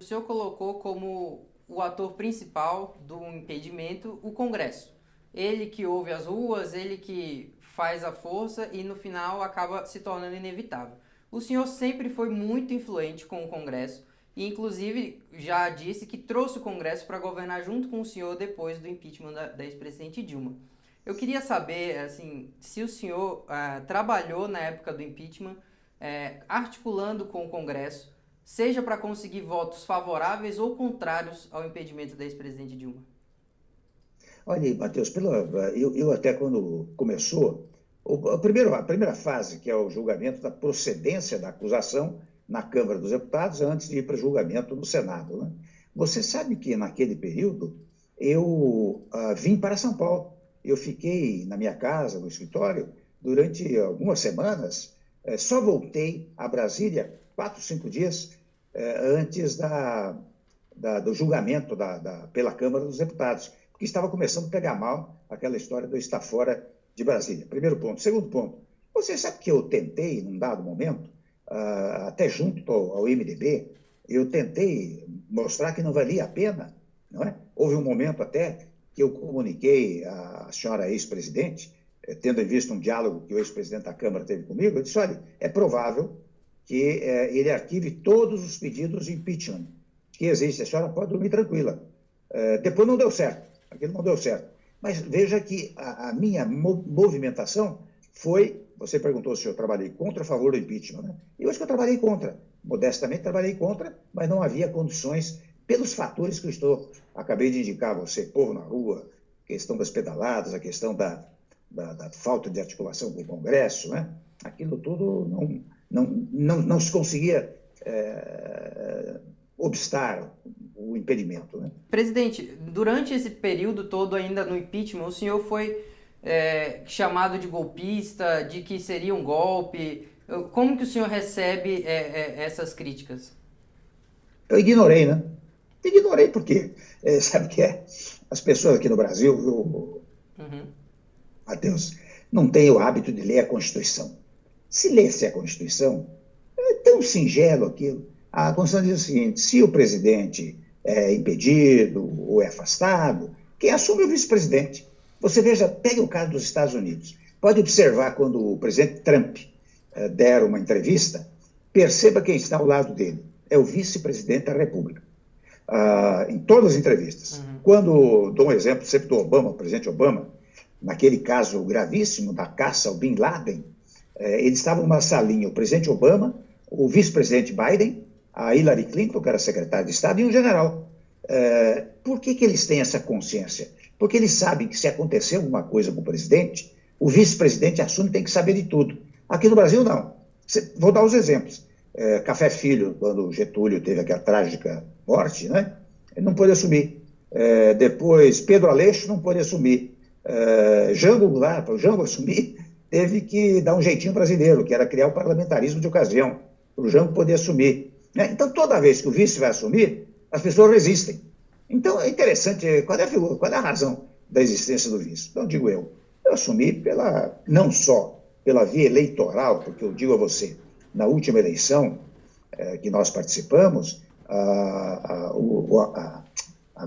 senhor colocou como o ator principal do impedimento o Congresso. Ele que ouve as ruas, ele que faz a força e no final acaba se tornando inevitável. O senhor sempre foi muito influente com o Congresso e inclusive já disse que trouxe o Congresso para governar junto com o senhor depois do impeachment da ex-presidente Dilma. Eu queria saber, assim, se o senhor trabalhou na época do impeachment, articulando com o Congresso, seja para conseguir votos favoráveis ou contrários ao impedimento da ex-presidente Dilma. Olha aí, Matheus, eu até quando começou, a primeira fase, que é o julgamento da procedência da acusação na Câmara dos Deputados, antes de ir para o julgamento no Senado, né? Você sabe que naquele período eu vim para São Paulo. Eu fiquei na minha casa, no escritório, durante algumas semanas, só voltei a Brasília 4, 5 dias antes do julgamento pela Câmara dos Deputados, porque estava começando a pegar mal aquela história do estar fora de Brasília. Primeiro ponto. Segundo ponto, você sabe que eu tentei, num dado momento, até junto ao MDB, eu tentei mostrar que não valia a pena, não é? Houve um momento até que eu comuniquei à senhora ex-presidente, tendo em vista um diálogo que o ex-presidente da Câmara teve comigo, eu disse, olha, é provável que ele arquive todos os pedidos de impeachment que existem, a senhora pode dormir tranquila. Depois não deu certo, aquilo não deu certo. Mas veja que a minha movimentação foi, você perguntou se eu trabalhei contra ou a favor do impeachment, né? Eu acho que eu trabalhei contra, modestamente trabalhei contra, mas não havia condições, pelos fatores que acabei de indicar a você, povo na rua, questão das pedaladas, a questão da falta de articulação com o Congresso, né? Aquilo tudo não se conseguia obstar o impedimento, né? Presidente, durante esse período todo ainda no impeachment, o senhor foi chamado de golpista, de que seria um golpe. Como que o senhor recebe essas críticas? Eu ignorei, né? Ignorei porque, sabe o que é? As pessoas aqui no Brasil, Matheus, não têm o hábito de ler a Constituição. Se lesse a Constituição, é tão singelo aquilo. A Constituição diz o seguinte, se o presidente é impedido ou é afastado, quem assume é o vice-presidente. Você veja, pegue o caso dos Estados Unidos. Pode observar quando o presidente Trump der uma entrevista, perceba quem está ao lado dele. É o vice-presidente da República. Em todas as entrevistas. Quando dou um exemplo sempre do Obama, o presidente Obama, naquele caso gravíssimo da caça ao Bin Laden, eles estavam numa salinha, o presidente Obama, o vice-presidente Biden, a Hillary Clinton, que era secretária de Estado, e um general. Por que eles têm essa consciência? Porque eles sabem que se acontecer alguma coisa com o presidente, o vice-presidente assume, tem que saber de tudo. Aqui no Brasil, não. Vou dar os exemplos. Café Filho, quando Getúlio teve aquela trágica morte, né? Ele não pôde assumir. Depois, Pedro Aleixo não pôde assumir. Jango Goulart, para o Jango assumir, teve que dar um jeitinho brasileiro, que era criar o parlamentarismo de ocasião, para o Jango poder assumir. Então, toda vez que o vice vai assumir, as pessoas resistem. Então, é interessante, qual é a razão da existência do vice? Então, digo eu assumi não só pela via eleitoral, porque eu digo a você, na última eleição que nós participamos, a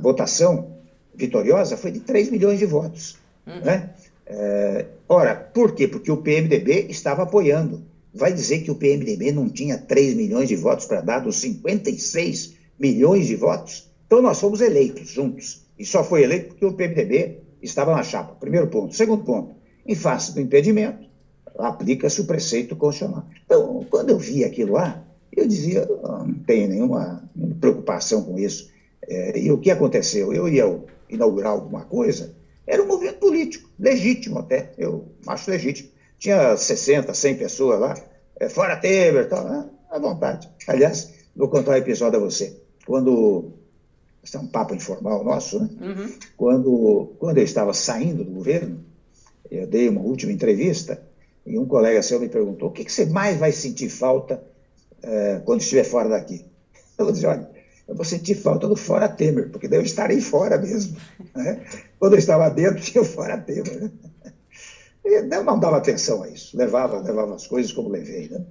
votação vitoriosa foi de 3 milhões de votos. Né? Ora, por quê? Porque o PMDB estava apoiando. Vai dizer que o PMDB não tinha 3 milhões de votos para dar dos 56 milhões de votos? Então, nós fomos eleitos juntos. E só foi eleito porque o PMDB estava na chapa. Primeiro ponto. Segundo ponto, em face do impedimento, aplica-se o preceito constitucional. Então, quando eu vi aquilo lá, eu dizia, não tenho nenhuma preocupação com isso. E o que aconteceu? Eu ia inaugurar alguma coisa, era um movimento político, legítimo até, eu acho legítimo. Tinha 60, 100 pessoas lá, fora Temer, tal, à vontade. Aliás, vou contar um episódio a você. Isso é um papo informal nosso, né? Quando eu estava saindo do governo, eu dei uma última entrevista, e um colega seu me perguntou, o que você mais vai sentir falta quando estiver fora daqui? Eu disse, olha, eu vou sentir falta do fora Temer, porque daí eu estarei fora mesmo. Né? Quando eu estava dentro, tinha o fora Temer. Né? Eu não dava atenção a isso, levava as coisas como levei. Né?